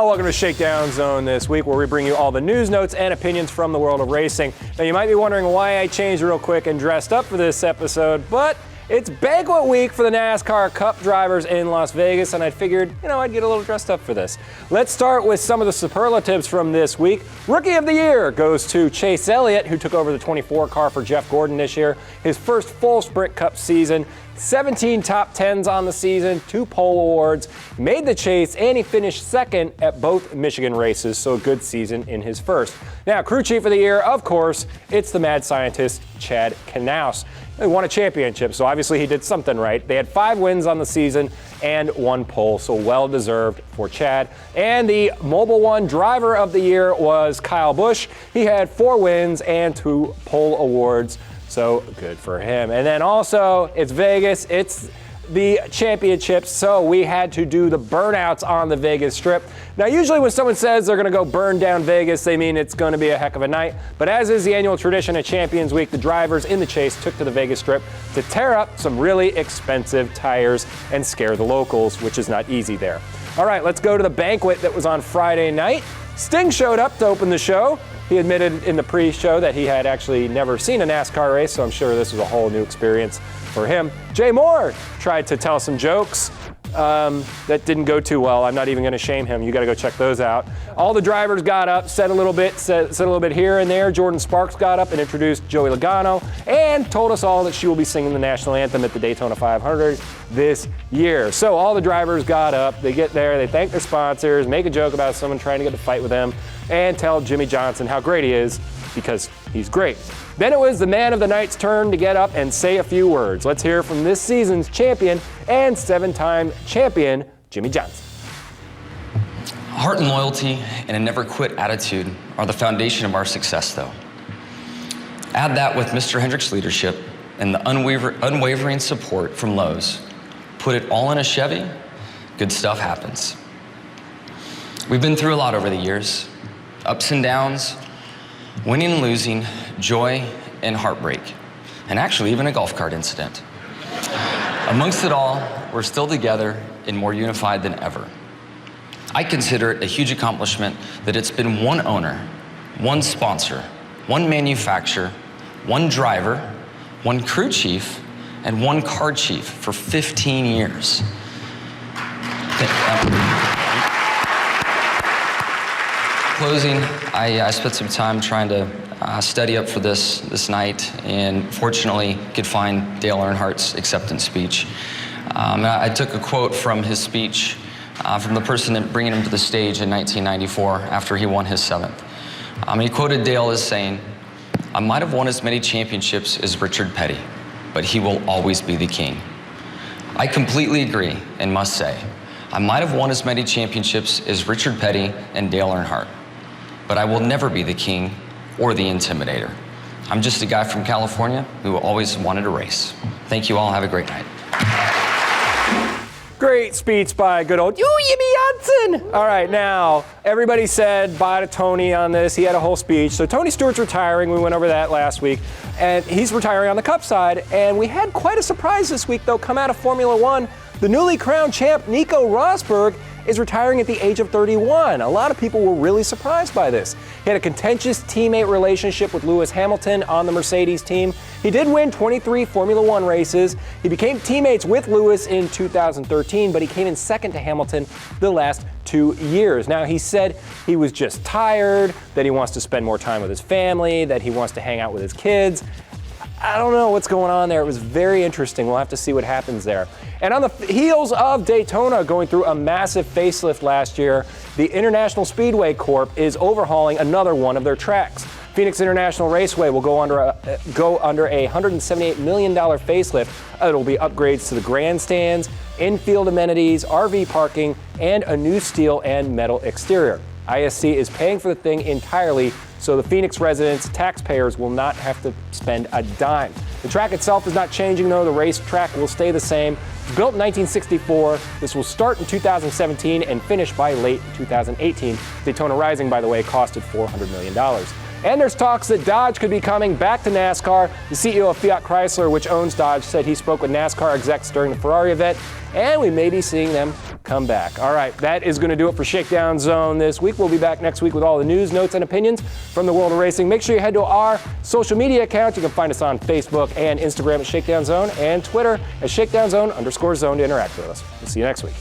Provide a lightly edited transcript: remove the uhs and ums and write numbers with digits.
welcome to Shakedown Zone this week, where we bring you all the news, notes, and opinions from the world of racing. Now, you might be wondering why I changed real quick and dressed up for this episode, but it's banquet week for the NASCAR Cup drivers in Las Vegas, and I figured, I'd get a little dressed up for this. Let's start with some of the superlatives from this week. Rookie of the Year goes to Chase Elliott, who took over the 24 car for Jeff Gordon this year. His first full Sprint Cup season, 17 top 10s on the season, 2 pole awards, made the chase, and he finished second at both Michigan races, so a good season in his first. Now, Crew Chief of the Year, of course, it's the mad scientist, Chad Knaus. He won a championship, so obviously he did something right. They had 5 wins on the season and 1 pole, so well-deserved for Chad. And the Mobil 1 Driver of the Year was Kyle Busch. He had 4 wins and 2 pole awards, so good for him. And then also, it's Vegas. It's the championships, so we had to do the burnouts on the Vegas Strip. Now, usually when someone says they're going to go burn down Vegas, they mean it's going to be a heck of a night. But as is the annual tradition at Champions Week, the drivers in the chase took to the Vegas Strip to tear up some really expensive tires and scare the locals, which is not easy there. All right, let's go to the banquet that was on Friday night. Sting showed up to open the show. He admitted in the pre-show that he had actually never seen a NASCAR race, so I'm sure this was a whole new experience for him. Jay Moore tried to tell some jokes that didn't go too well. I'm not even going to shame him. You got to go check those out. All the drivers got up, said a little bit here and there. Jordan Sparks got up and introduced Joey Logano and told us all that she will be singing the national anthem at the Daytona 500 this year. So all the drivers got up. They get there. They thank their sponsors, make a joke about someone trying to get a fight with them, and tell Jimmy Johnson how great he is because he's great. Then it was the man of the night's turn to get up and say a few words. Let's hear from this season's champion and 7-time champion, Jimmy Johnson. Heart and loyalty and a never-quit attitude are the foundation of our success, though. Add that with Mr. Hendrick's leadership and the unwavering support from Lowe's. Put it all in a Chevy, good stuff happens. We've been through a lot over the years, ups and downs, winning and losing, joy and heartbreak, and actually even a golf cart incident. Amongst it all, we're still together and more unified than ever. I consider it a huge accomplishment that it's been one owner, one sponsor, one manufacturer, one driver, one crew chief, and one car chief for 15 years. Closing, I spent some time trying to study up for this night, and fortunately could find Dale Earnhardt's acceptance speech. I took a quote from his speech from the person bringing him to the stage in 1994 after he won his 7th. He quoted Dale as saying, "I might have won as many championships as Richard Petty, but he will always be the king." I completely agree and must say, I might have won as many championships as Richard Petty and Dale Earnhardt, but I will never be the king or the intimidator. I'm just a guy from California who always wanted to race. Thank you all, have a great night. Great speech by good old Jimmy Johnson. All right, now, everybody said bye to Tony on this. He had a whole speech. So Tony Stewart's retiring. We went over that last week. And he's retiring on the Cup side. And we had quite a surprise this week, though, come out of Formula One. The newly crowned champ, Nico Rosberg, is retiring at the age of 31. A lot of people were really surprised by this. He had a contentious teammate relationship with Lewis Hamilton on the Mercedes team. He did win 23 Formula One races. He became teammates with Lewis in 2013, but he came in second to Hamilton the last 2 years. Now, he said he was just tired, that he wants to spend more time with his family, that he wants to hang out with his kids. I don't know what's going on there. It was very interesting. We'll have to see what happens there. And on the heels of Daytona going through a massive facelift last year, the International Speedway Corp is overhauling another one of their tracks. Phoenix International Raceway will go under a $178 million facelift. It'll be upgrades to the grandstands, infield amenities, RV parking, and a new steel and metal exterior. ISC is paying for the thing entirely, so the Phoenix residents, taxpayers, will not have to spend a dime. The track itself is not changing, though. The racetrack will stay the same. Built in 1964, this will start in 2017 and finish by late 2018. Daytona Rising, by the way, costed $400 million. And there's talks that Dodge could be coming back to NASCAR. The CEO of Fiat Chrysler, which owns Dodge, said he spoke with NASCAR execs during the Ferrari event, and we may be seeing them come back. All right, that is going to do it for Shakedown Zone this week. We'll be back next week with all the news, notes, and opinions from the world of racing. Make sure you head to our social media accounts. You can find us on Facebook and Instagram at Shakedown Zone and Twitter at Shakedown Zone _zone to interact with us. We'll see you next week.